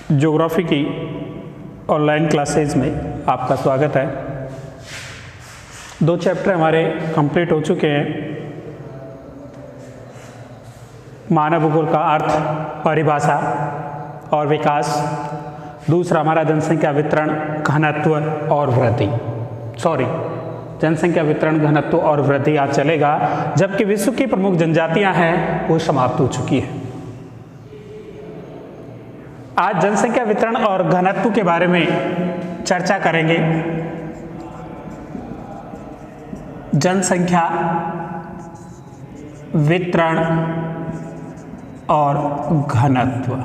Geography की online classes में आपका स्वागत है। 2 चैप्टर हमारे कंप्लीट हो चुके हैं। मानव भूगोल का अर्थ, परिभाषा और विकास। दूसरा हमारा जनसंख्या वितरण, घनत्व और वृद्धि। जनसंख्या वितरण, घनत्व और वृद्धि आज चलेगा, जबकि विश्व की प्रमुख जनजातियां हैं वो समाप्त हो चुकी है। आज जनसंख्या वितरण और घनत्व के बारे में चर्चा करेंगे। जनसंख्या वितरण और घनत्व।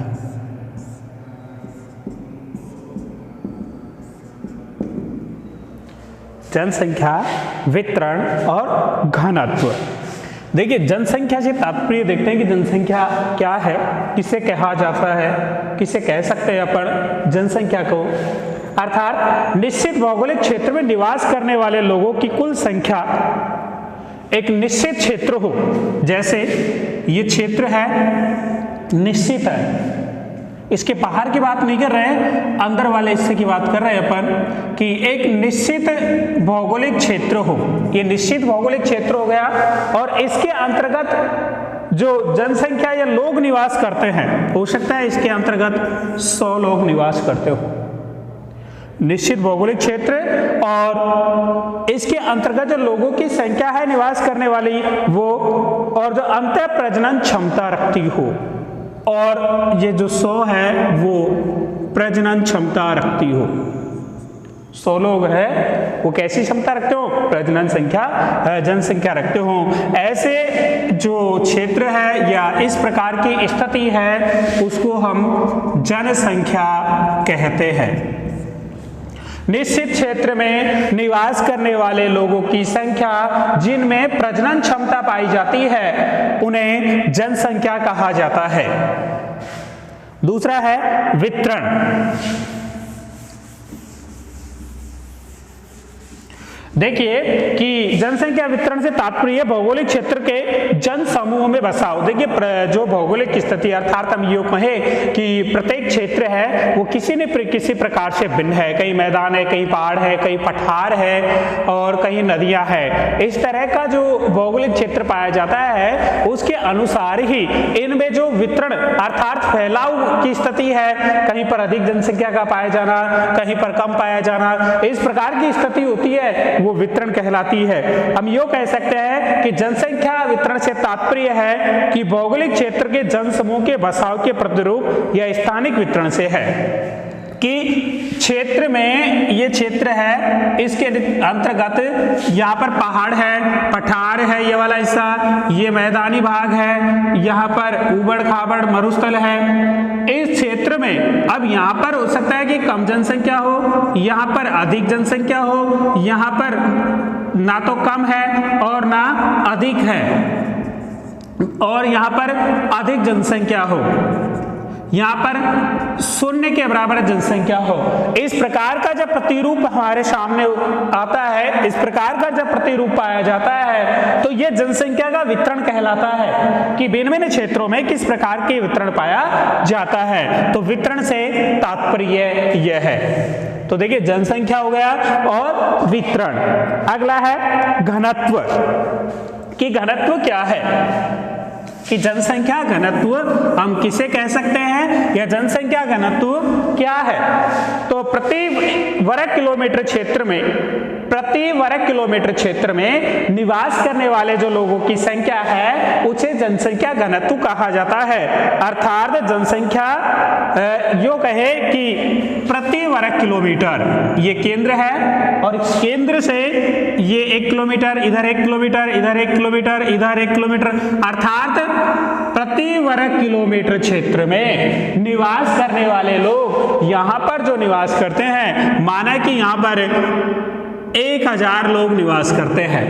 जनसंख्या वितरण और घनत्व। देखिए, जनसंख्या से तात्पर्य देखते हैं कि जनसंख्या क्या है, किसे कहा जाता है, किसे कह सकते हैं अपन जनसंख्या को। अर्थात निश्चित भौगोलिक क्षेत्र में निवास करने वाले लोगों की कुल संख्या एक निश्चित क्षेत्र हो। जैसे ये क्षेत्र है, निश्चित है, इसके बाहर की बात नहीं कर रहे हैं, अंदर वाले हिस्से की बात कर रहे हैं अपन कि एक निश्चित भौगोलिक क्षेत्र हो। ये निश्चित भौगोलिक क्षेत्र हो गया और इसके अंतर्गत जो जनसंख्या या लोग निवास करते हैं, हो सकता है इसके अंतर्गत 100 लोग निवास करते हो। निश्चित भौगोलिक क्षेत्र और इसके अंतर्गत जो लोगों की संख्या है निवास करने वाली वो, और जो अंतः प्रजनन क्षमता रखती हो, और ये जो 100 है वो प्रजनन क्षमता रखती हो। 100 लोग है वो कैसी क्षमता रखते हो? प्रजनन संख्या, जनसंख्या रखते हो। ऐसे जो क्षेत्र है या इस प्रकार की स्थिति है उसको हम जनसंख्या कहते हैं। निश्चित क्षेत्र में निवास करने वाले लोगों की संख्या जिनमें प्रजनन क्षमता पाई जाती है उन्हें जनसंख्या कहा जाता है। दूसरा है वितरण। देखिए कि जनसंख्या वितरण से तात्पर्य भौगोलिक क्षेत्र के जन समूह में बसाव। देखिए, जो भौगोलिक स्थिति अर्थात हम ये कहें कि प्रत्येक क्षेत्र है वो किसी न किसी प्रकार से भिन्न है। कहीं मैदान है, कहीं पहाड़ है, कहीं पठार है और कहीं नदियां है। इस तरह का जो भौगोलिक क्षेत्र पाया जाता है उसके अनुसार ही इनमें जो वितरण अर्थात फैलाव की स्थिति है, कहीं पर अधिक जनसंख्या का पाया जाना, कहीं पर कम पाया जाना, इस प्रकार की स्थिति होती है वो वितरण कहलाती है। हम यो कह सकते हैं कि जनसंख्या वितरण से तात्पर्य है कि भौगोलिक क्षेत्र के जनसमूह के बसाव के प्रतिरूप या स्थानिक वितरण से है कि क्षेत्र में ये क्षेत्र है, इसके अंतर्गत यहाँ पर पहाड़ है, पठार है, ये वाला हिस्सा, ये मैदानी भाग है, यहाँ पर उबड़ खाबड़ मरुस्थल है। इस क्षेत्र में अब यहाँ पर हो सकता है कि कम जनसंख्या हो, यहाँ पर अधिक जनसंख्या हो, यहाँ पर ना तो कम है और ना अधिक है, और यहाँ पर अधिक जनसंख्या हो, यहाँ पर 0 के बराबर जनसंख्या हो। इस प्रकार का जब प्रतिरूप हमारे सामने आता है, इस प्रकार का जब प्रतिरूप पाया जाता है तो यह जनसंख्या का वितरण कहलाता है कि भिन्न-भिन्न क्षेत्रों में किस प्रकार के वितरण पाया जाता है। तो वितरण से तात्पर्य यह है। तो देखिए, जनसंख्या हो गया और वितरण। अगला है घनत्व। कि घनत्व क्या है, कि जनसंख्या घनत्व हम किसे कह सकते हैं या जनसंख्या घनत्व क्या है। तो प्रति वर्ग किलोमीटर क्षेत्र में निवास करने वाले जो लोगों की संख्या है उसे जनसंख्या घनत्व कहा जाता है। अर्थात जनसंख्या यो कहे कि प्रति वर्ग किलोमीटर, ये केंद्र है और इस केंद्र से ये 1 किलोमीटर, इधर 1 किलोमीटर, इधर 1 किलोमीटर, इधर 1 किलोमीटर, अर्थात प्रति वर्ग किलोमीटर क्षेत्र में निवास करने वाले लोग यहाँ पर जो निवास करते हैं, माना कि यहाँ पर 1000 लोग निवास करते हैं,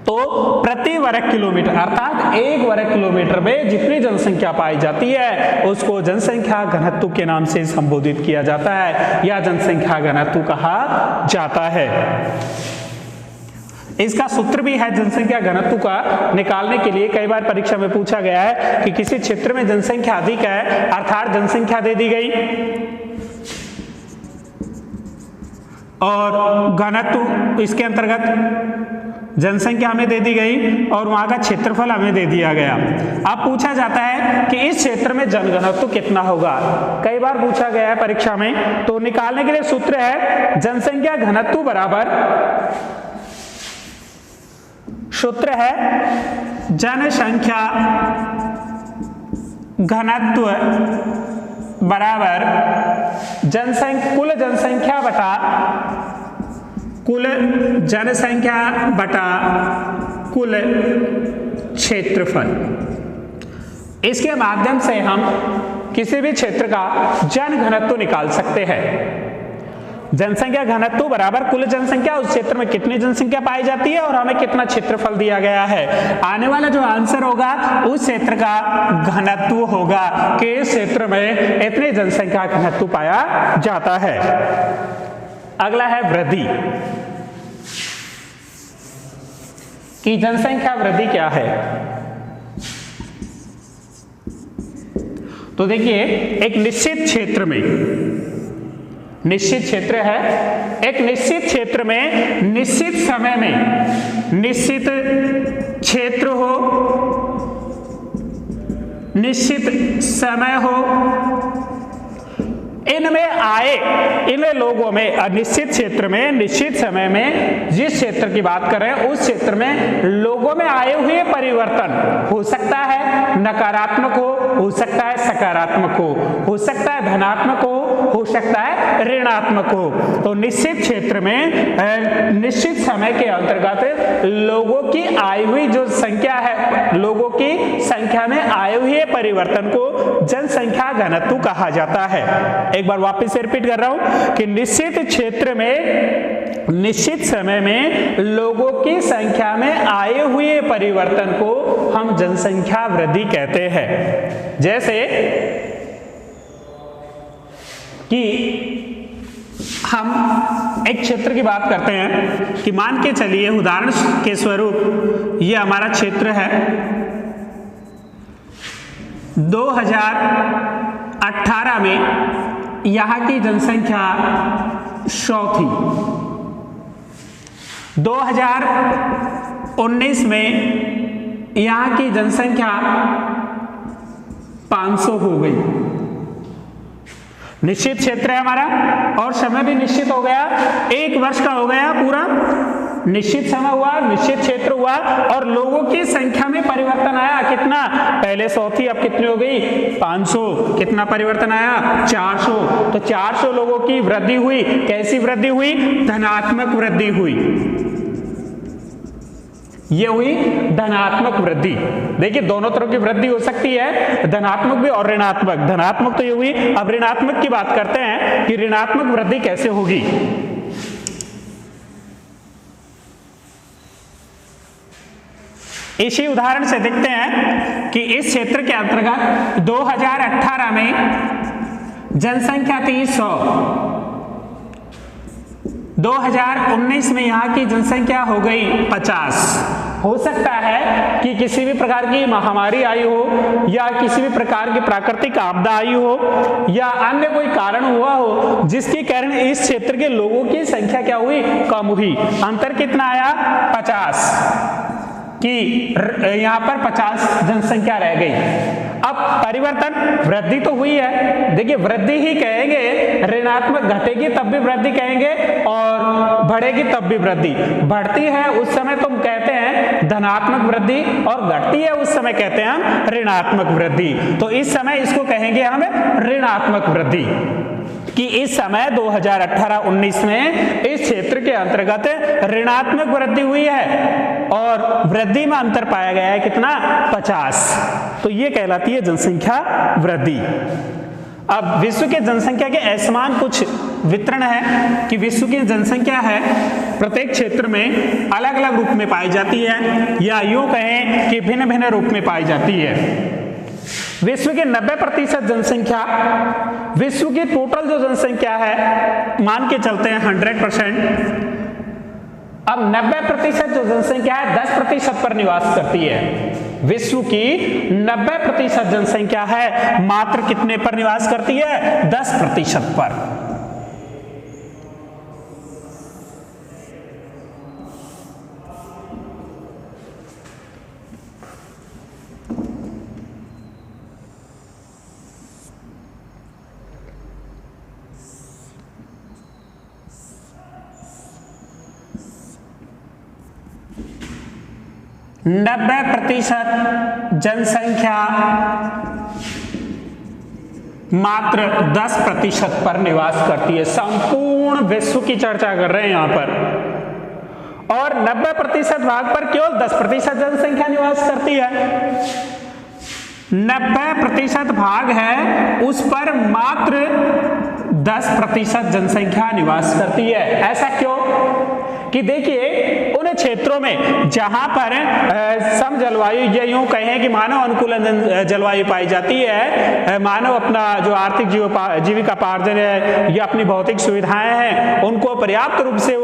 तो प्रति वर्ग किलोमीटर अर्थात 1 वर्ग किलोमीटर में जितनी जनसंख्या पाई जाती है उसको जनसंख्या घनत्व के नाम से संबोधित किया जाता है या जनसंख्या घनत्व कहा जाता है। इसका सूत्र भी है जनसंख्या घनत्व का निकालने के लिए, कई बार परीक्षा में पूछा गया है कि किसी क्षेत्र में जनसंख्या अधिक है, अर्थात जनसंख्या दे दी गई और घनत्व इसके अंतर्गत जनसंख्या हमें दे दी गई और वहां का क्षेत्रफल हमें दे दिया गया। अब पूछा जाता है कि इस क्षेत्र में जनघनत्व कितना होगा, कई बार पूछा गया है परीक्षा में। तो निकालने के लिए सूत्र है जनसंख्या घनत्व बराबर, सूत्र है जनसंख्या घनत्व बराबर कुल जनसंख्या बटा कुल जनसंख्या बटा कुल क्षेत्रफल। इसके माध्यम से हम किसी भी क्षेत्र का जन घनत्व निकाल सकते हैं। जनसंख्या घनत्व बराबर कुल जनसंख्या, उस क्षेत्र में कितनी जनसंख्या पाई जाती है और हमें कितना क्षेत्रफल दिया गया है। आने वाला जो आंसर होगा उस क्षेत्र का घनत्व होगा कि इस क्षेत्र में इतनी जनसंख्या घनत्व पाया जाता है। अगला है वृद्धि, कि जनसंख्या वृद्धि क्या है। तो देखिए, एक निश्चित क्षेत्र में, निश्चित क्षेत्र है, एक निश्चित क्षेत्र में निश्चित समय में, निश्चित क्षेत्र हो, निश्चित समय हो, इनमें आए, इन लोगों में, अनिश्चित क्षेत्र में निश्चित समय में जिस क्षेत्र की बात कर रहे हैं उस क्षेत्र में लोगों में आए हुए परिवर्तन हो सकता है नकारात्मक हो सकता है सकारात्मक हो सकता है धनात्मक हो सकता है ऋणात्मक हो। तो निश्चित क्षेत्र में निश्चित समय के अंतर्गत लोगों की आई हुई जो संख्या है, लोगों की संख्या में आए हुए परिवर्तन को जनसंख्या घनत्व कहा जाता है। एक बार वापस से रिपीट कर रहा हूं कि निश्चित क्षेत्र में निश्चित समय में लोगों की संख्या में आए हुए परिवर्तन को हम जनसंख्या वृद्धि कहते हैं। जैसे कि हम एक क्षेत्र की बात करते हैं कि मान के चलिए उदाहरण के स्वरूप ये हमारा क्षेत्र है, 2018 में यहाँ की जनसंख्या 100 थी, 2019 में यहाँ की जनसंख्या 500 हो गई। निश्चित क्षेत्र है हमारा और समय भी निश्चित हो गया, एक वर्ष का हो गया पूरा, निश्चित समय हुआ, निश्चित क्षेत्र हुआ और लोगों की संख्या में परिवर्तन आया। कितना? पहले 100 थी, अब कितनी हो गई? 500। कितना परिवर्तन आया? 400। तो 400 लोगों की वृद्धि हुई। कैसी वृद्धि हुई? धनात्मक वृद्धि हुई। ये हुई धनात्मक वृद्धि। देखिए दोनों तरह की वृद्धि हो सकती है, धनात्मक भी और ऋणात्मक। धनात्मक तो ये हुई। अब ऋणात्मक की बात करते हैं कि ऋणात्मक वृद्धि कैसे होगी। इसी उदाहरण से देखते हैं कि इस क्षेत्र के अंतर्गत 2018 में जनसंख्या थी 100, 2019 में यहाँ की जनसंख्या हो गई 50। हो सकता है कि किसी भी प्रकार की महामारी आई हो या किसी भी प्रकार की प्राकृतिक आपदा आई हो या अन्य कोई कारण हुआ हो जिसके कारण इस क्षेत्र के लोगों की संख्या क्या हुई? कम हुई। अंतर कितना आया? 50 कि यहाँ पर 50 जनसंख्या रह गई। अब परिवर्तन, वृद्धि तो हुई है। देखिए वृद्धि ही कहेंगे, ऋणात्मक घटेगी तब भी वृद्धि कहेंगे और बढ़ेगी तब भी वृद्धि। बढ़ती है उस समय तुम कहते हैं धनात्मक वृद्धि और घटती है उस समय कहते हैं हम ऋणात्मक वृद्धि। तो इस समय इसको कहेंगे हम ऋणात्मक वृद्धि कि इस समय 2018-19 में इस क्षेत्र के अंतर्गत ऋणात्मक वृद्धि हुई है और वृद्धि में अंतर पाया गया है कितना? 50। तो ये कहलाती है जनसंख्या वृद्धि। अब विश्व के जनसंख्या के असमान कुछ वितरण है कि विश्व की जनसंख्या है प्रत्येक क्षेत्र में अलग अलग रूप में पाई जाती है या यूं कहें कि भिन्न भिन्न रूप में पाई जाती है। विश्व की 90% जनसंख्या, विश्व की टोटल जो जनसंख्या है मान के चलते हैं 100%, अब 90% जो जनसंख्या है 10% पर निवास करती है। विश्व की 90% जनसंख्या है मात्र कितने पर निवास करती है? 10% पर। नब्बे 90% जनसंख्या मात्र 10% पर निवास करती है। संपूर्ण विश्व की चर्चा कर रहे हैं यहां पर, और 90% भाग पर केवल 10% जनसंख्या निवास करती है। 90% भाग है उस पर मात्र 10% जनसंख्या निवास करती है। ऐसा क्यों? कि देखिए उन क्षेत्रों में जहां पर सम जलवायु, या यूं कहें कि मानव अनुकूलन जलवायु पाई जाती है, मानव अपना जो आर्थिक जीविकापार्जन है या अपनी भौतिक सुविधाएं हैं उनको पर्याप्त रूप से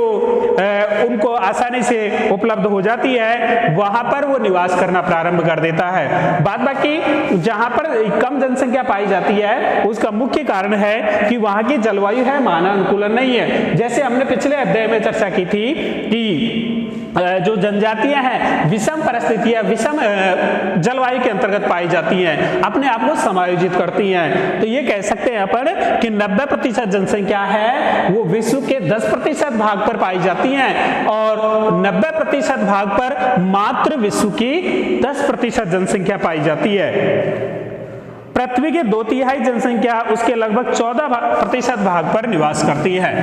उनको आसानी से उपलब्ध हो जाती है, वहां पर वो निवास करना प्रारंभ कर देता है। बाद बाकी जहां पर कम जनसंख्या पाई जाती है उसका मुख्य कारण है कि वहां की जलवायु है मानव अनुकूलन नहीं है। जैसे हमने पिछले अध्याय में चर्चा की थी कि जो जनजातियां हैं विषम परिस्थितियां, विषम जलवायु के अंतर्गत पाई जाती हैं, अपने आप को समायोजित करती हैं। तो ये कह सकते हैं अपन कि 90% जनसंख्या है वो विश्व के 10% भाग पर पाई जाती हैं, और 90% भाग पर मात्र विश्व की 10% जनसंख्या पाई जाती है। पृथ्वी के 2/3 जनसंख्या उसके लगभग 14% भाग पर निवास करती है।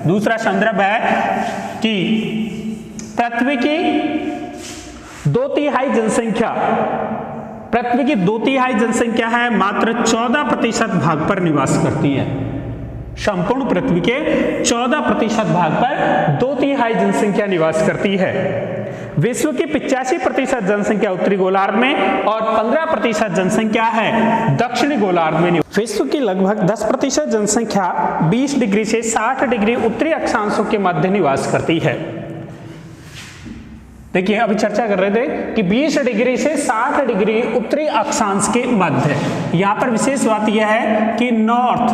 दूसरा संदर्भ है कि पृथ्वी की 2/3 जनसंख्या, पृथ्वी की 2/3 जनसंख्या है मात्र 14% भाग पर निवास करती है। संपूर्ण पृथ्वी के 14% भाग पर 2/3 जनसंख्या निवास करती है। विश्व की 85% जनसंख्या उत्तरी गोलार्ध में और 15% जनसंख्या है दक्षिणी गोलार्ध में। विश्व की लगभग 10% जनसंख्या 20 डिग्री से 60 डिग्री उत्तरी अक्षांशों के मध्य निवास करती है। देखिए अभी चर्चा कर रहे थे कि 20 डिग्री से 60 डिग्री उत्तरी अक्षांश के मध्य। यहां पर विशेष बात यह है कि नॉर्थ,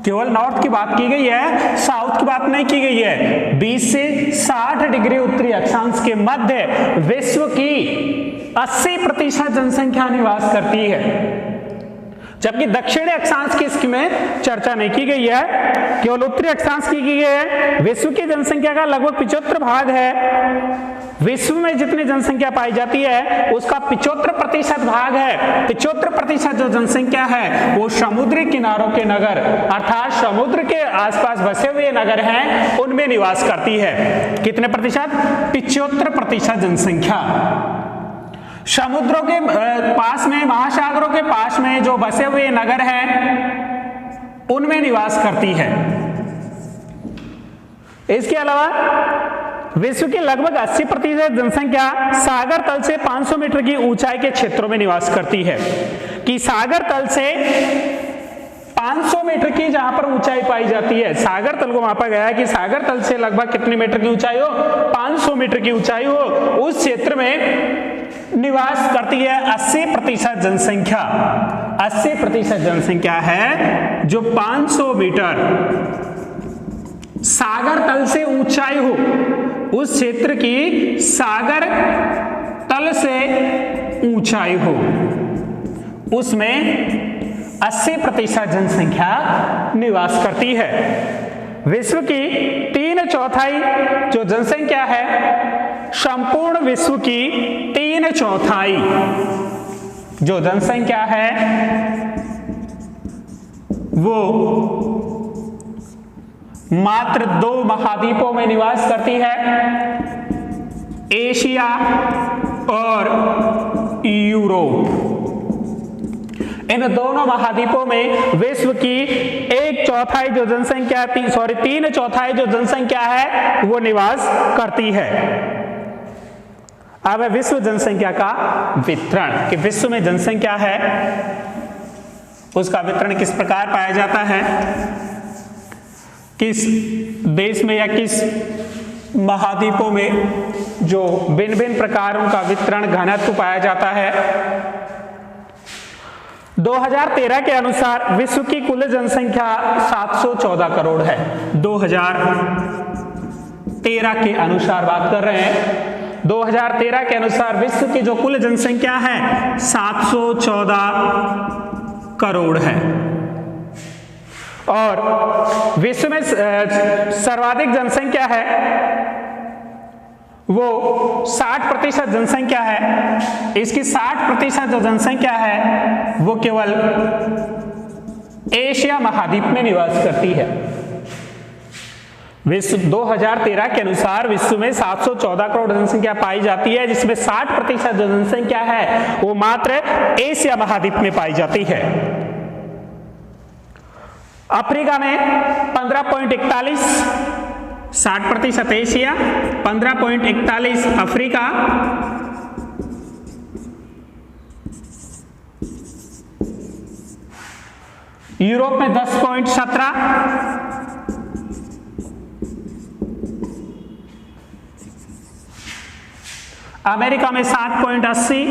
केवल नॉर्थ की बात की गई है, साउथ की बात नहीं की गई है। 20 से 60 डिग्री उत्तरी अक्षांश के मध्य विश्व की 80% जनसंख्या निवास करती है, जबकि दक्षिणी अक्षांश की इसमें चर्चा नहीं की गई है, केवल उत्तरी अक्षांश की गई है। विश्व की जनसंख्या का लगभग 75 भाग है। विश्व में जितनी जनसंख्या पाई जाती है उसका 75% भाग है। 75% जो जनसंख्या है वो समुद्री किनारों के नगर, अर्थात समुद्र के आसपास बसे हुए नगर हैं, उनमें निवास करती है। कितने प्रतिशत? 75% जनसंख्या समुद्रों के पास में, महासागरों के पास में जो बसे हुए नगर हैं उनमें निवास करती है। इसके अलावा विश्व की लगभग 80% जनसंख्या सागर तल से 500 मीटर की ऊंचाई के क्षेत्रों में निवास करती है। कि सागर तल से 500 मीटर की जहां पर ऊंचाई पाई जाती है, सागर तल को मापा गया है कि सागर तल से लगभग कितने मीटर की ऊंचाई हो? 500 मीटर की ऊंचाई हो, उस क्षेत्र में निवास करती है 80% जनसंख्या। 80% जनसंख्या है जो 500 मीटर सागर तल से ऊंचाई हो, उस क्षेत्र की सागर तल से ऊंचाई हो, उसमें 80% जनसंख्या निवास करती है। विश्व की 3/4 जो जनसंख्या है, संपूर्ण विश्व की 3/4 जो जनसंख्या है वो मात्र 2 महाद्वीपों में निवास करती है, एशिया और यूरोप। इन दोनों महाद्वीपों में विश्व की 1/4 जो जनसंख्या, 3/4 जो जनसंख्या है वो निवास करती है। अब विश्व जनसंख्या का वितरण, कि विश्व में जनसंख्या है उसका वितरण किस प्रकार पाया जाता है, किस देश में या किस महाद्वीपों में जो भिन्न भिन्न प्रकारों का वितरण घनत्व पाया जाता है। 2013 के अनुसार विश्व की कुल जनसंख्या 714 करोड़ है। 2013 के अनुसार बात कर रहे हैं, 2013 के अनुसार विश्व की जो कुल जनसंख्या है 714 करोड़ है। और विश्व में सर्वाधिक जनसंख्या है वो 60% जनसंख्या है। इसकी 60% जो जनसंख्या है वो केवल एशिया महाद्वीप में निवास करती है। विश्व 2013 के अनुसार विश्व में 714 करोड़ जनसंख्या पाई जाती है, जिसमें 60% जो जनसंख्या है वो मात्र एशिया महाद्वीप में पाई जाती है। अफ्रीका में 15.41, 60% एशिया, 15.41 अफ्रीका, यूरोप में 10.17, अमेरिका में 7.80,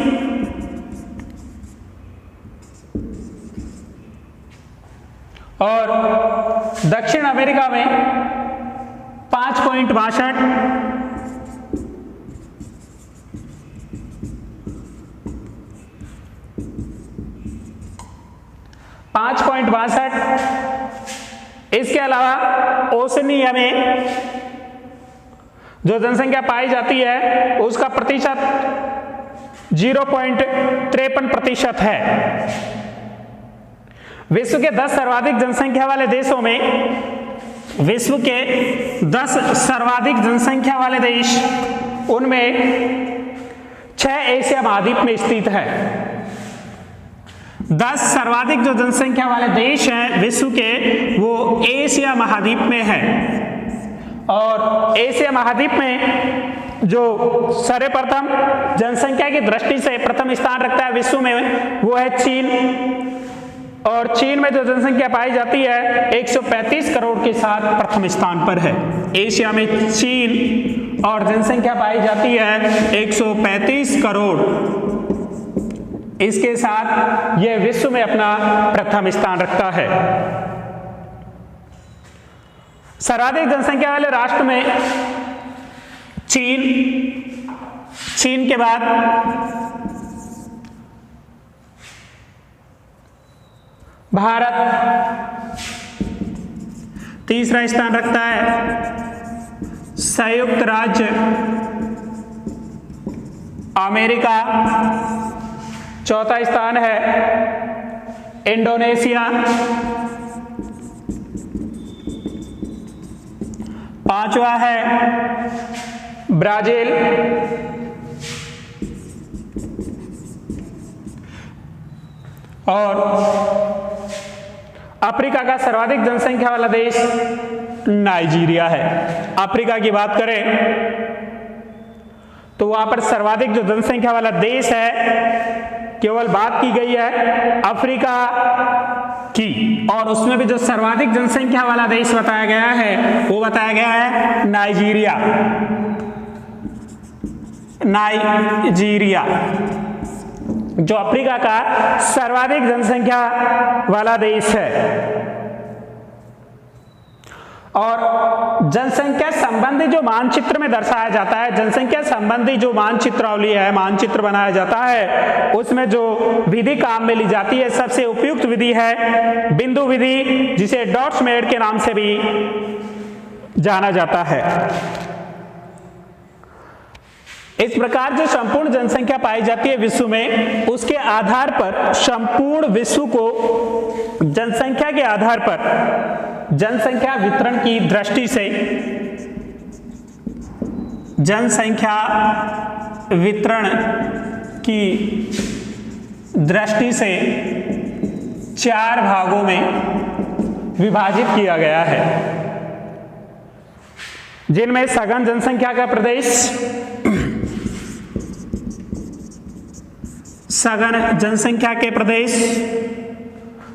और दक्षिण अमेरिका में 5.62, इसके अलावा ओशनिया में जो जनसंख्या पाई जाती है उसका प्रतिशत 0.53% है। विश्व के 10 सर्वाधिक जनसंख्या वाले देशों में विश्व के 10 सर्वाधिक जनसंख्या वाले देश, उनमें 6 एशिया महाद्वीप में स्थित है। 10 सर्वाधिक जो जनसंख्या वाले देश हैं विश्व के वो एशिया महाद्वीप में है। और एशिया महाद्वीप में जो सर्वप्रथम जनसंख्या की दृष्टि से प्रथम स्थान रखता है विश्व में वो है चीन। और चीन में जो जनसंख्या पाई जाती है 135 करोड़ के साथ प्रथम स्थान पर है। एशिया में चीन और जनसंख्या पाई जाती है 135 करोड़, इसके साथ यह विश्व में अपना प्रथम स्थान रखता है। सर्वाधिक जनसंख्या वाले राष्ट्र में चीन के बाद भारत तीसरा स्थान रखता है। संयुक्त राज्य अमेरिका चौथा स्थान है। इंडोनेशिया पांचवा है। ब्राजील और अफ्रीका का सर्वाधिक जनसंख्या वाला देश नाइजीरिया है। अफ्रीका की बात करें तो वहां पर सर्वाधिक जो जनसंख्या वाला देश है केवल बात की गई है अफ्रीका की, और उसमें भी जो सर्वाधिक जनसंख्या वाला देश बताया गया है वो बताया गया है नाइजीरिया। जो अफ्रीका का सर्वाधिक जनसंख्या वाला देश है। और जनसंख्या संबंधी जो मानचित्र में दर्शाया जाता है, जनसंख्या संबंधी जो मानचित्रावली है, मानचित्र बनाया जाता है, उसमें जो विधि काम में ली जाती है सबसे उपयुक्त विधि है बिंदु विधि, जिसे डॉट्स मेथड के नाम से भी जाना जाता है। इस प्रकार जो संपूर्ण जनसंख्या पाई जाती है विश्व में, उसके आधार पर संपूर्ण विश्व को जनसंख्या के आधार पर जनसंख्या वितरण की दृष्टि से, जनसंख्या वितरण की दृष्टि से 4 भागों में विभाजित किया गया है, जिनमें सघन जनसंख्या का प्रदेश, सघन जनसंख्या के प्रदेश,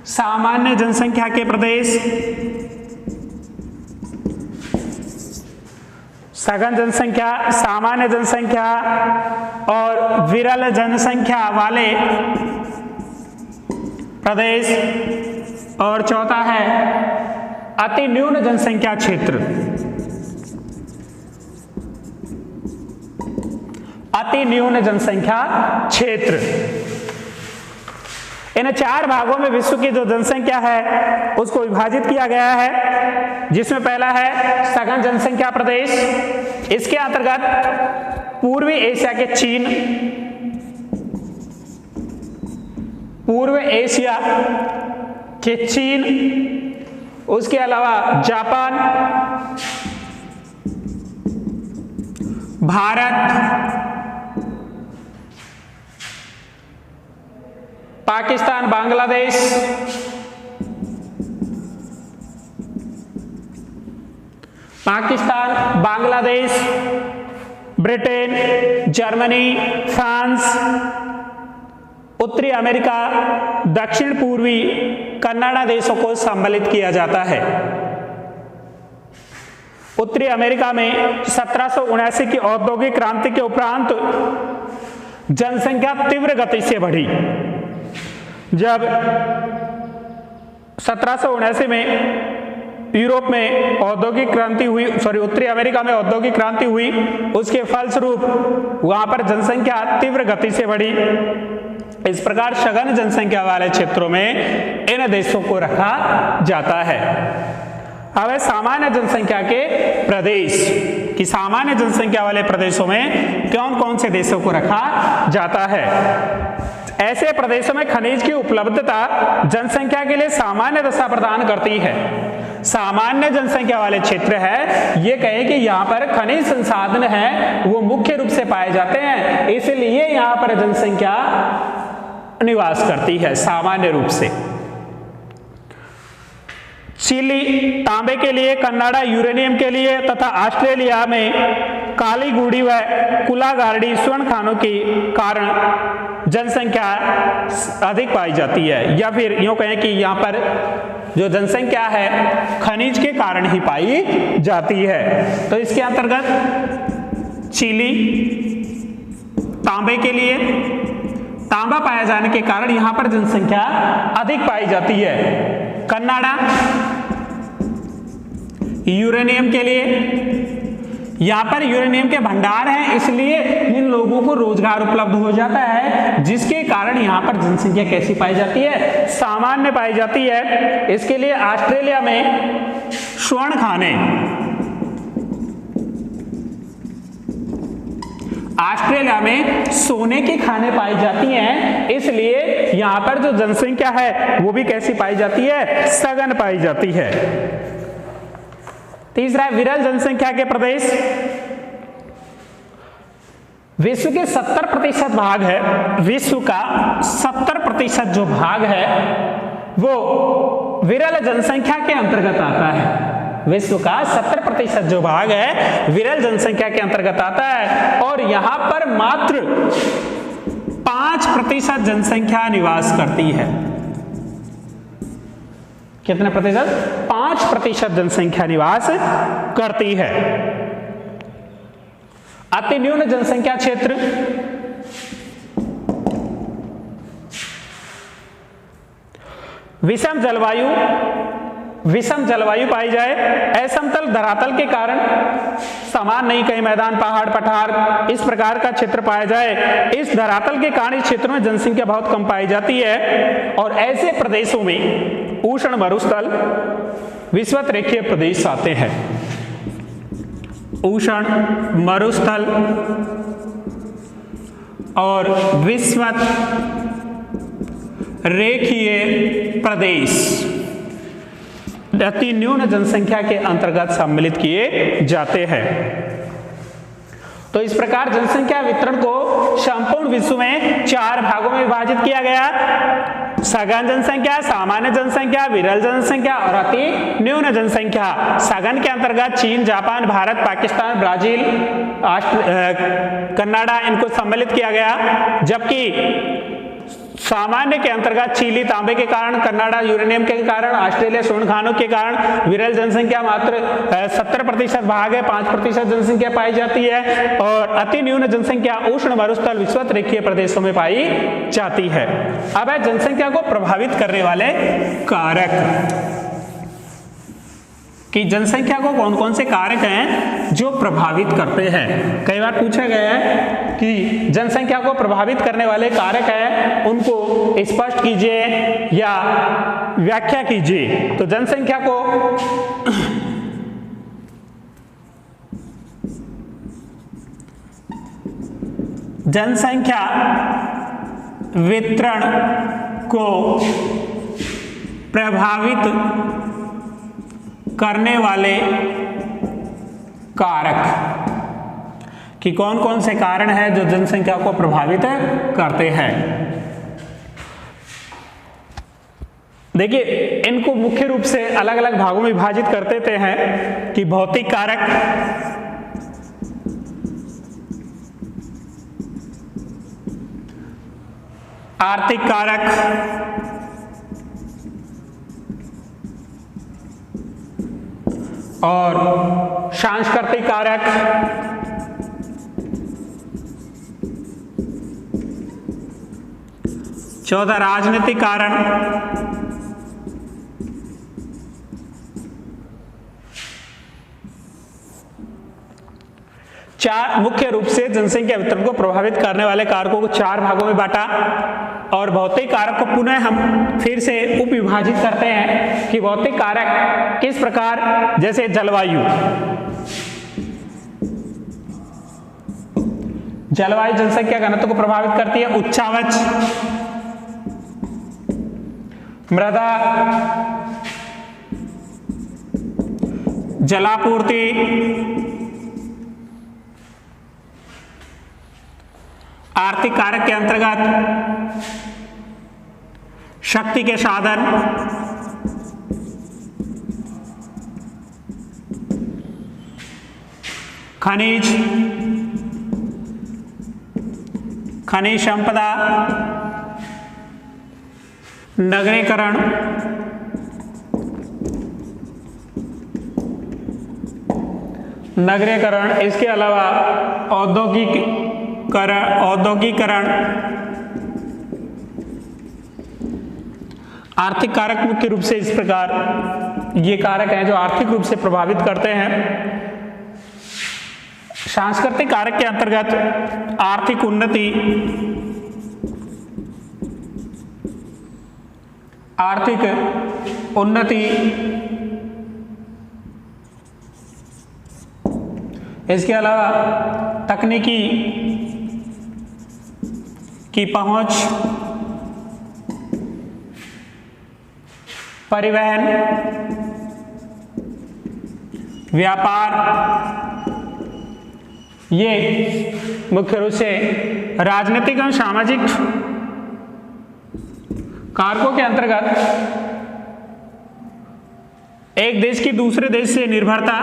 सामान्य जनसंख्या के प्रदेश, सघन जनसंख्या, सामान्य जनसंख्या और विरल जनसंख्या वाले प्रदेश, और चौथा है अति न्यून जनसंख्या क्षेत्र। अति न्यून जनसंख्या क्षेत्र। इन चार भागों में विश्व की जो जनसंख्या है उसको विभाजित किया गया है, जिसमें पहला है सघन जनसंख्या प्रदेश। इसके अंतर्गत पूर्वी एशिया के चीन, पूर्व एशिया के चीन, उसके अलावा Japan, Bharat, Pakistan, Bangladesh, Pakistan, Bangladesh, Britain, Germany, France, उत्तरी अमेरिका, दक्षिण पूर्वी कनाडा देशों को सम्मिलित किया जाता है। उत्तरी अमेरिका में 1779 की औद्योगिक क्रांति के उपरांत जनसंख्या तीव्र गति से बढ़ी। जब 1779 में यूरोप में औद्योगिक क्रांति हुई, उत्तरी अमेरिका में औद्योगिक क्रांति हुई, उसके फलस्वरूप वहां पर जनसंख्या तीव्र गति से बढ़ी। इस प्रकार सघन जनसंख्या वाले क्षेत्रों में इन देशों को रखा जाता है। अब है सामान्य जनसंख्या के प्रदेश कि सामान्य जनसंख्या वाले प्रदेशों में कौन कौन से देशों को रखा जाता है। ऐसे प्रदेशों में खनिज की उपलब्धता जनसंख्या के लिए सामान्य दशा प्रदान करती है। सामान्य जनसंख्या वाले क्षेत्र है, ये कहे कि यहाँ पर खनिज संसाधन है वो मुख्य रूप से पाए जाते हैं, इसलिए यहाँ पर जनसंख्या निवास करती है सामान्य रूप से। चिली तांबे के लिए, कनाडा यूरेनियम के लिए तथा ऑस्ट्रेलिया में काली गुड़ी व कुलागार्डी स्वर्ण खानों के कारण जनसंख्या अधिक पाई जाती है, या फिर यूं कहें कि यहाँ पर जो जनसंख्या है खनिज के कारण ही पाई जाती है। तो इसके अंतर्गत चिली तांबे के लिए, तांबा पाया जाने के कारण यहां पर जनसंख्या अधिक पाई जाती है। कनाडा यूरेनियम के लिए, यहां पर यूरेनियम के भंडार हैं, इसलिए इन लोगों को रोजगार उपलब्ध हो जाता है, जिसके कारण यहां पर जनसंख्या कैसी पाई जाती है, सामान्य पाई जाती है। इसके लिए ऑस्ट्रेलिया में स्वर्ण खाने, ऑस्ट्रेलिया में सोने की खानें पाई जाती हैं, इसलिए यहां पर जो जनसंख्या है वो भी कैसी पाई जाती है, सघन पाई जाती है। तीसरा है विरल जनसंख्या के प्रदेश। विश्व के 70% भाग है, विश्व का 70% जो भाग है वो विरल जनसंख्या के अंतर्गत आता है। विश्व का 70% जो भाग है विरल जनसंख्या के अंतर्गत आता है, और यहां पर मात्र 5% जनसंख्या निवास करती है। कितने प्रतिशत? 5% जनसंख्या निवास करती है। अति न्यून जनसंख्या क्षेत्र, विषम जलवायु पाई जाए, असमतल धरातल के कारण समान नहीं, कहीं मैदान पहाड़ पठार इस प्रकार का क्षेत्र पाया जाए, इस धरातल के कारण इस क्षेत्र में जनसंख्या बहुत कम पाई जाती है। और ऐसे प्रदेशों में उष्ण मरुस्थल विषुवत रेखीय प्रदेश आते हैं। उष्ण मरुस्थल और विषुवत रेखीय प्रदेश अति न्यून जनसंख्या के अंतर्गत सम्मिलित किए जाते हैं। तो इस प्रकार जनसंख्या वितरण को संपूर्ण विश्व में 4 भागों में विभाजित किया गया। सघन जनसंख्या, सामान्य जनसंख्या, विरल जनसंख्या और अति न्यून जनसंख्या। सघन के अंतर्गत चीन, Japan, Bharat, Pakistan, Brazil, Canada इनको सम्मिलित किया गया, जबकि सामान्य के अंतर्गत चिली तांबे के कारण, कनाडा यूरेनियम के कारण, ऑस्ट्रेलिया स्वर्ण खानों के कारण विरल जनसंख्या मात्र 70% भाग है, 5% जनसंख्या पाई जाती है और अति न्यून जनसंख्या उष्ण मरुस्थल विषुवत रेखीय प्रदेशों में पाई जाती है। अब है जनसंख्या को प्रभावित करने वाले कारक कि जनसंख्या को कौन कौन से कारक हैं जो प्रभावित करते हैं। कई बार पूछा गया है कि जनसंख्या को प्रभावित करने वाले कारक हैं उनको स्पष्ट कीजिए या व्याख्या कीजिए। तो जनसंख्या को जनसंख्या वितरण को प्रभावित करने वाले कारक कि कौन कौन से कारण हैं जो जनसंख्या को प्रभावित करते हैं। देखिए, इनको मुख्य रूप से अलग अलग भागों में विभाजित कर देते हैं कि भौतिक कारक, आर्थिक कारक, और सांस्कृतिक कारक, चौथा राजनीतिक कारण, चार मुख्य रूप से जनसंख्या वितरण को प्रभावित करने वाले कारकों को चार भागों में बांटा और भौतिक कारक को पुनः हम फिर से उप विभाजित करते हैं कि भौतिक कारक किस प्रकार, जैसे जलवायु, जलवायु जनसंख्या घनत्व को प्रभावित करती है। उच्चावच, मृदा, जलापूर्ति, आर्थिक कारक के अंतर्गत शक्ति के साधन, खनिज, खनिज संपदा, नगरीकरण, इसके अलावा औद्योगिकरण। आर्थिक कारक मुख्य रूप से इस प्रकार ये कारक हैं जो आर्थिक रूप से प्रभावित करते हैं। सांस्कृतिक कारक के अंतर्गत आर्थिक उन्नति, इसके अलावा तकनीकी की पहुंच, परिवहन, व्यापार, ये मुख्य रूप से राजनीतिक और सामाजिक कारकों के अंतर्गत एक देश की दूसरे देश से निर्भरता,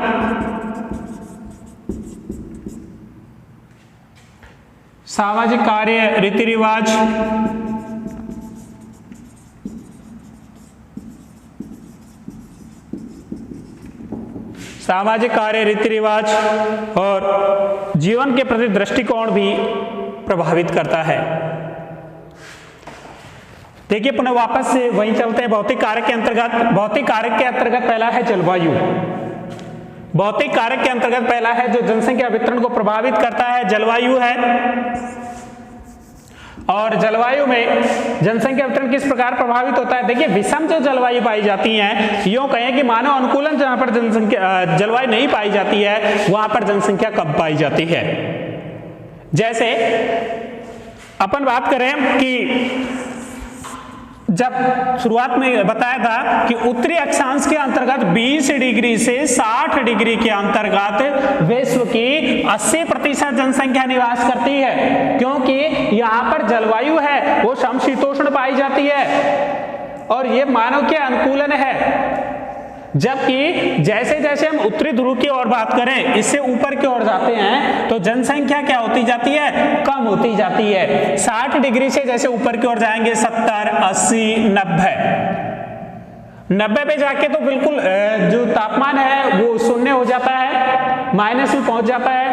सामाजिक कार्य, रीति रिवाज, और जीवन के प्रति दृष्टिकोण भी प्रभावित करता है। देखिए, पुनः वापस से वहीं चलते हैं भौतिक कारक के अंतर्गत। भौतिक कारक के अंतर्गत पहला है जलवायु। भौतिक कारक के अंतर्गत पहला है जो जनसंख्या वितरण को प्रभावित करता है, जलवायु है। और जलवायु में जनसंख्या वितरण किस प्रकार प्रभावित होता है। देखिए, विषम जो जलवायु पाई जाती है, यूं कहें कि मानव अनुकूलन जहां पर जलवायु नहीं पाई जाती है वहां पर जनसंख्या कम पाई जाती है। जैसे अपन बात करें कि जब शुरुआत में बताया था कि उत्तरी अक्षांश के अंतर्गत 20 डिग्री से 60 डिग्री के अंतर्गत विश्व की 80% जनसंख्या निवास करती है, क्योंकि यहाँ पर जलवायु है वो समशीतोष्ण पाई जाती है और ये मानव के अनुकूलन है। जबकि जैसे जैसे हम उत्तरी ध्रुव की ओर बात करें, इससे ऊपर की ओर जाते हैं तो जनसंख्या क्या होती जाती है, कम होती जाती है। 60 डिग्री से जैसे ऊपर की ओर जाएंगे 70, 80, 90 पे जाके तो बिल्कुल जो तापमान है वो शून्य हो जाता है, माइनस में पहुंच जाता है,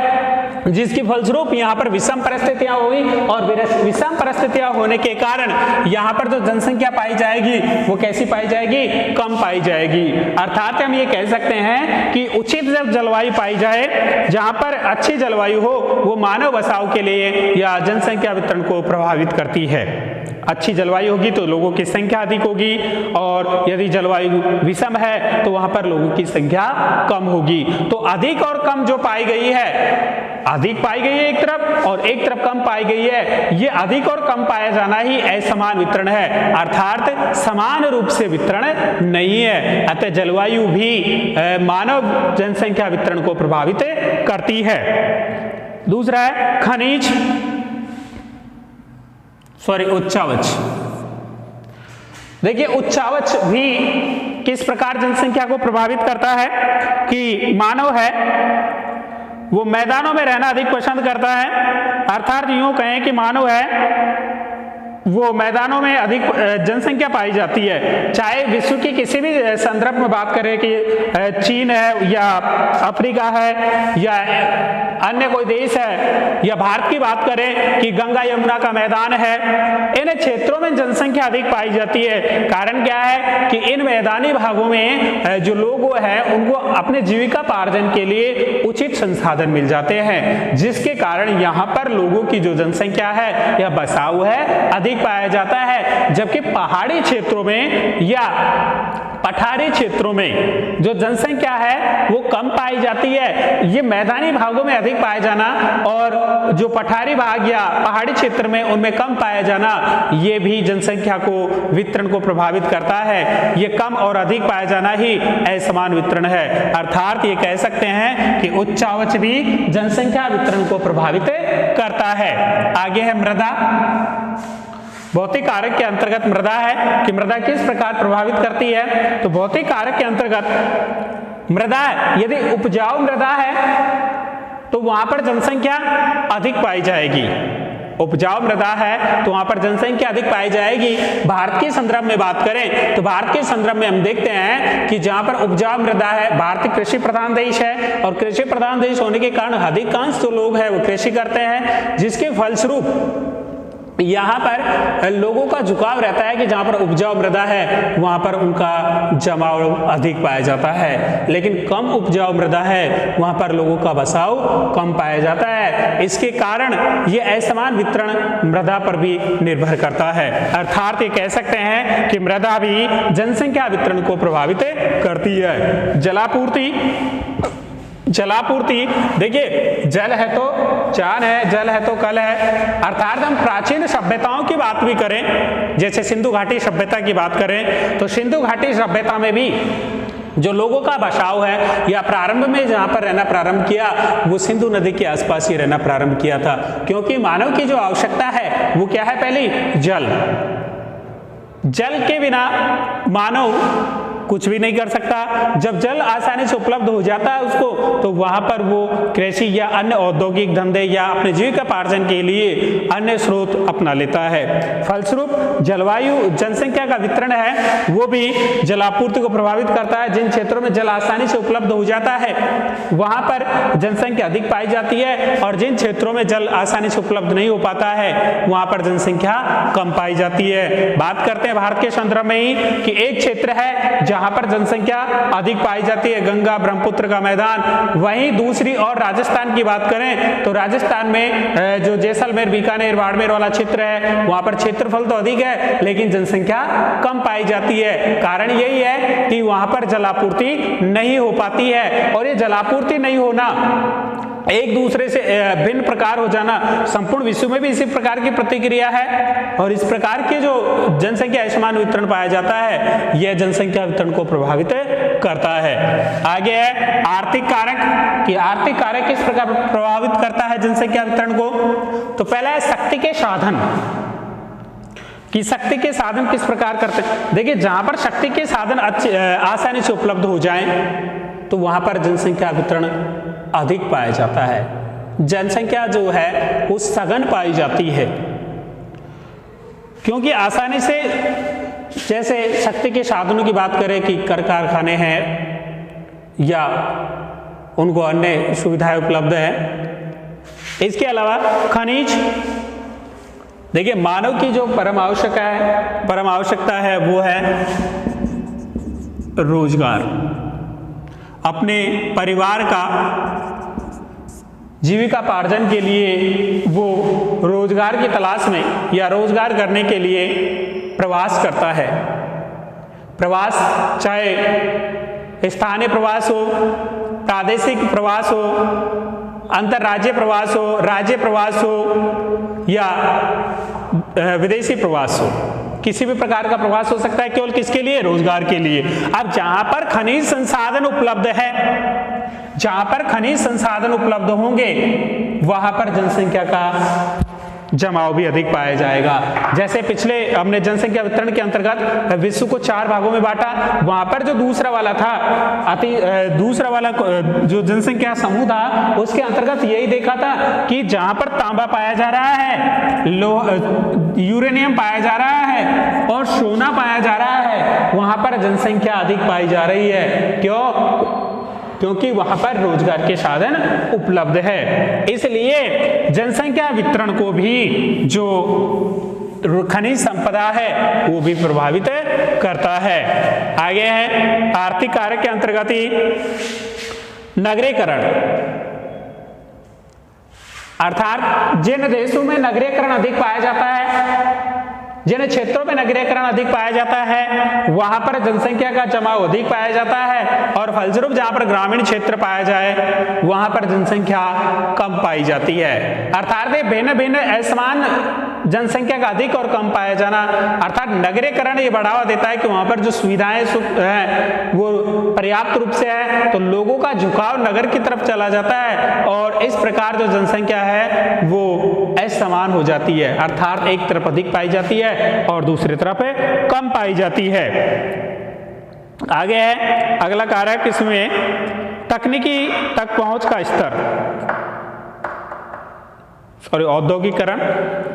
जिसकी फलस्वरूप यहाँ पर विषम परिस्थितियां हुई और विषम परिस्थितियां होने के कारण यहाँ पर जो जनसंख्या पाई जाएगी वो कैसी पाई जाएगी, कम पाई जाएगी। अर्थात हम ये कह सकते हैं कि उचित जब जलवायु पाई जाए, जहाँ पर अच्छी जलवायु हो, वो मानव बसाव के लिए या जनसंख्या वितरण को प्रभावित करती है। अच्छी जलवायु होगी तो लोगों की संख्या अधिक होगी, और यदि जलवायु विषम है तो वहां पर लोगों की संख्या कम होगी। तो अधिक और कम जो पाई गई है, अधिक पाई गई है एक तरफ और एक तरफ कम पाई गई है, ये अधिक और कम पाया जाना ही असमान वितरण है, अर्थात समान रूप से वितरण नहीं है। अतः जलवायु भी मानव जनसंख्या वितरण को प्रभावित करती है। दूसरा है खनिज, उच्चावच। देखिए उच्चावच भी किस प्रकार जनसंख्या को प्रभावित करता है कि मानव है वो मैदानों में रहना अधिक पसंद करता है, अर्थात यूं कहें कि मानव है वो मैदानों में अधिक जनसंख्या पाई जाती है। चाहे विश्व की किसी भी संदर्भ में बात करें कि चीन है या अफ्रीका है या अन्य कोई देश है, या भारत की बात करें कि गंगा यमुना का मैदान है, इन क्षेत्रों में जनसंख्या अधिक पाई जाती है। कारण क्या है कि इन मैदानी भागों में जो लोग हैं उनको अपने जीविका पार्जन के लिए उचित संसाधन मिल जाते हैं, जिसके कारण यहाँ पर लोगों की जो जनसंख्या है या बसाव है अधिक पाया जाता है। जबकि पहाड़ी क्षेत्रों में या पठारी क्षेत्रों में जो जनसंख्या है वो कम पाई जाती है। ये मैदानी भागों में अधिक पाया जाना और जो पठारी भाग या पहाड़ी क्षेत्र में उनमें कम पाया जाना, ये भी जनसंख्या को वितरण को प्रभावित करता है। ये कम और अधिक पाया जाना ही असमान वितरण है। अर्थात ये कह सकते हैं कि उच्चावच भी जनसंख्या वितरण को प्रभावित करता है। आगे है मृदा। भौतिक कारक के अंतर्गत मृदा है कि मृदा किस प्रकार प्रभावित करती है। तो भौतिक कारक के अंतर्गत मृदा, यदि उपजाऊ मृदा है तो वहां पर जनसंख्या अधिक पाई जाएगी। उपजाऊ मृदा है तो वहां पर जनसंख्या अधिक पाई जाएगी। भारत के संदर्भ में बात करें तो भारत के संदर्भ में हम देखते हैं कि जहां पर उपजाऊ मृदा है, भारत कृषि प्रधान देश है और कृषि प्रधान देश होने के कारण अधिकांश जो लोग हैं वो कृषि करते हैं, जिसके फलस्वरूप यहाँ पर लोगों का झुकाव रहता है कि जहाँ पर उपजाऊ मृदा है वहाँ पर उनका जमाव अधिक पाया जाता है, लेकिन कम उपजाऊ मृदा है वहाँ पर लोगों का बसाव कम पाया जाता है। इसके कारण ये असमान वितरण मृदा पर भी निर्भर करता है। अर्थात ये कह सकते हैं कि मृदा भी जनसंख्या वितरण को प्रभावित करती है। जलापूर्ति, देखिए जल है तो चांद है, जल है तो कल है। अर्थात हम प्राचीन सभ्यताओं की बात भी करें, जैसे सिंधु घाटी सभ्यता की बात करें तो सिंधु घाटी सभ्यता में भी जो लोगों का बसाव है या प्रारंभ में जहां पर रहना प्रारंभ किया वो सिंधु नदी के आसपास ही रहना प्रारंभ किया था, क्योंकि मानव की जो आवश्यकता है वो क्या है, पहली जल के बिना मानव कुछ भी नहीं कर सकता। जब जल आसानी से उपलब्ध हो जाता है उसको, तो वहां पर वो कृषि या अन्य औद्योगिक धंधे या अपने जीविकोपार्जन के लिए अन्य स्रोत अपना लेता है। फलस्वरूप जलवायु जनसंख्या का वितरण है वो भी जलापूर्ति को प्रभावित करता है। जिन क्षेत्रों में जल आसानी से उपलब्ध हो जाता है वहां पर जनसंख्या अधिक पाई जाती है, और जिन क्षेत्रों में जल आसानी से उपलब्ध नहीं हो पाता है वहां पर जनसंख्या कम पाई जाती है। बात करते हैं भारत के संदर्भ में ही कि एक क्षेत्र है जहां पर जनसंख्या अधिक पाई जाती है, गंगा ब्रह्मपुत्र का मैदान। वहीं दूसरी और राजस्थान की बात करें तो राजस्थान में जो जैसलमेर, बीकानेर, बाड़मेर वाला क्षेत्र है वहां पर क्षेत्रफल तो अधिक है लेकिन जनसंख्या कम पाई जाती है। कारण यही है कि वहां पर जलापूर्ति नहीं हो पाती है, और ये जलापूर्ति नहीं होना, एक दूसरे से भिन्न प्रकार हो जाना संपूर्ण विश्व में भी इसी प्रकार की प्रतिक्रिया है, और इस प्रकार की जो जनसंख्या असमान वितरण पाया जाता है यह जनसंख्या वितरण को प्रभावित करता है। आगे है आर्थिक कारक कि आर्थिक कारक किस प्रकार प्रभावित करता है जनसंख्या वितरण को। तो पहला है शक्ति के साधन। कि शक्ति के साधन किस प्रकार करते हैं। देखिए जहां पर शक्ति के साधन आसानी से उपलब्ध हो जाएं तो वहां पर जनसंख्या वितरण अधिक पाया जाता है, जनसंख्या जो है वो सघन पाई जाती है, क्योंकि आसानी से, जैसे शक्ति के साधनों की बात करें कि कारखाने हैं या उनको अन्य सुविधाएं उपलब्ध है। इसके अलावा खनिज, देखिए मानव की जो परम आवश्यकता है वो है रोजगार, अपने परिवार का जीविकापार्जन के लिए वो रोजगार की तलाश में या रोजगार करने के लिए प्रवास करता है। प्रवास चाहे स्थानीय प्रवास हो, प्रादेशिक प्रवास हो, अंतर्राज्यीय प्रवास हो, राज्य प्रवास हो या विदेशी प्रवास हो, किसी भी प्रकार का प्रवास हो सकता है, केवल किसके लिए? रोजगार के लिए। अब जहां पर खनिज संसाधन उपलब्ध है, जहां पर खनिज संसाधन उपलब्ध होंगे वहां पर जनसंख्या का जमाव भी अधिक पाया जाएगा। जैसे पिछले हमने जनसंख्या वितरण के अंतर्गत विश्व को 4 भागों में बांटा, वहां पर जो दूसरा वाला जो जनसंख्या समूह था उसके अंतर्गत यही देखा था कि जहां पर तांबा पाया जा रहा है, यूरेनियम पाया जा रहा है और सोना पाया जा रहा है, वहां पर जनसंख्या अधिक पाई जा रही है। क्योंकि वहां पर रोजगार के साधन उपलब्ध है। इसलिए जनसंख्या वितरण को भी जो खनिज संपदा है वो भी प्रभावित करता है। आगे है आर्थिक कारक के अंतर्गत ही नगरीकरण, अर्थात जिन देशों में नगरीकरण अधिक पाया जाता है, जिन क्षेत्रों में नगरीकरण अधिक पाया जाता है वहां पर जनसंख्या का जमाव अधिक पाया जाता है, और फलस्वरूप जहां पर ग्रामीण क्षेत्र पाया जाए वहां पर जनसंख्या कम पाई जाती है। अर्थात भिन्न भिन्न असमान जनसंख्या का अधिक और कम पाया जाना, अर्थात नगरीकरण ये बढ़ावा देता है कि वहां पर जो सुविधाएं हैं वो पर्याप्त रूप से है, तो लोगों का झुकाव नगर की तरफ चला जाता है और इस प्रकार जो जनसंख्या है वो असमान हो जाती है, अर्थात एक तरफ अधिक पाई जाती है और दूसरी तरफ कम पाई जाती है। आगे है अगला कारक, इसमें तकनीकी तक पहुंच का स्तर, औद्योगिकरण,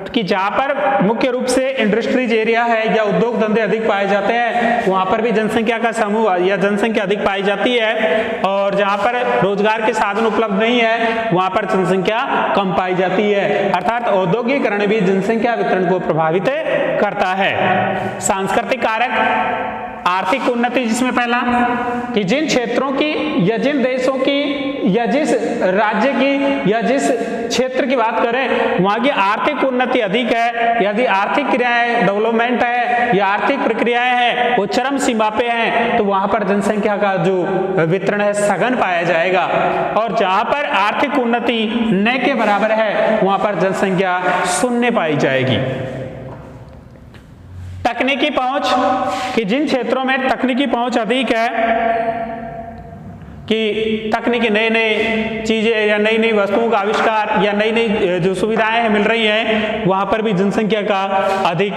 कि जहां पर मुख्य रूप से इंडस्ट्रीज एरिया है या उद्योग धंधे अधिक पाए जाते हैं वहां पर भी जनसंख्या का समूह या जनसंख्या अधिक पाई जाती है, और जहां पर रोजगार के साधन उपलब्ध नहीं है वहां पर जनसंख्या कम पाई जाती है। अर्थात औद्योगिकरण भी जनसंख्या वितरण को प्रभावित करता है। सांस्कृतिक कारक, आर्थिक उन्नति, जिसमें पहला कि जिन क्षेत्रों की या जिन देशों की या जिस राज्य की या जिस क्षेत्र की बात करें वहां की आर्थिक उन्नति अधिक है, यदि आर्थिक क्रियाएं डेवलपमेंट है या आर्थिक प्रक्रियाएं हैं वो चरम सीमा पे हैं तो वहां पर जनसंख्या का जो वितरण है सघन पाया जाएगा, और जहां पर आर्थिक उन्नति न के बराबर है वहां पर जनसंख्या शून्य पाई जाएगी। तकनीकी पहुंच, कि जिन क्षेत्रों में तकनीकी पहुंच अधिक है, कि तकनीकी नई नई चीजें या नई नई वस्तुओं का आविष्कार या नई नई जो सुविधाएं मिल रही हैं वहां पर भी जनसंख्या का अधिक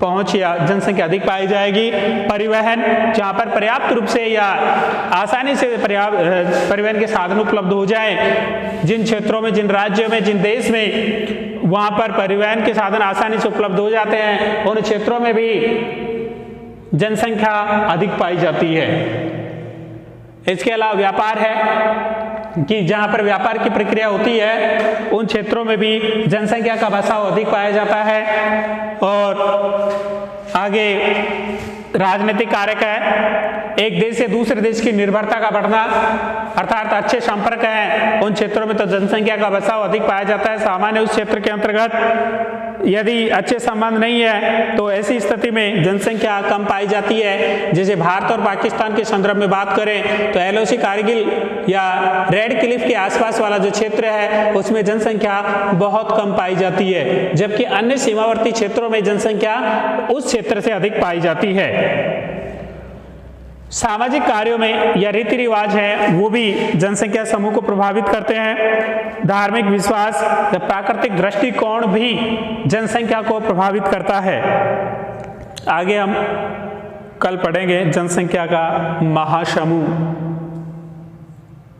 पहुंच या जनसंख्या अधिक पाई जाएगी। परिवहन, जहां पर पर्याप्त रूप से या आसानी से परिवहन के साधन उपलब्ध हो जाए, जिन क्षेत्रों में, जिन राज्यों में, जिन देश में वहां पर परिवहन के साधन आसानी से उपलब्ध हो जाते हैं उन क्षेत्रों में भी जनसंख्या अधिक पाई जाती है। इसके अलावा व्यापार है कि जहां पर व्यापार की प्रक्रिया होती है उन क्षेत्रों में भी जनसंख्या का बसाव अधिक पाया जाता है। और आगे राजनीतिक कारक है, एक देश से दूसरे देश की निर्भरता का बढ़ना, अर्थात अच्छे संपर्क हैं उन क्षेत्रों में तो जनसंख्या का बसाव अधिक पाया जाता है। सामान्य उस क्षेत्र के अंतर्गत यदि अच्छे संबंध नहीं है तो ऐसी स्थिति में जनसंख्या कम पाई जाती है। जैसे भारत और पाकिस्तान के संदर्भ में बात करें तो LOC कारगिल या रेड क्लिफ के आसपास वाला जो क्षेत्र है उसमें जनसंख्या बहुत कम पाई जाती है, जबकि अन्य सीमावर्ती क्षेत्रों में जनसंख्या उस क्षेत्र से अधिक पाई जाती है। सामाजिक कार्यों में या रीति रिवाज है वो भी जनसंख्या समूह को प्रभावित करते हैं। धार्मिक विश्वास या प्राकृतिक दृष्टिकोण भी जनसंख्या को प्रभावित करता है। आगे हम कल पढ़ेंगे जनसंख्या का महासमूह।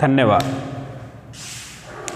धन्यवाद।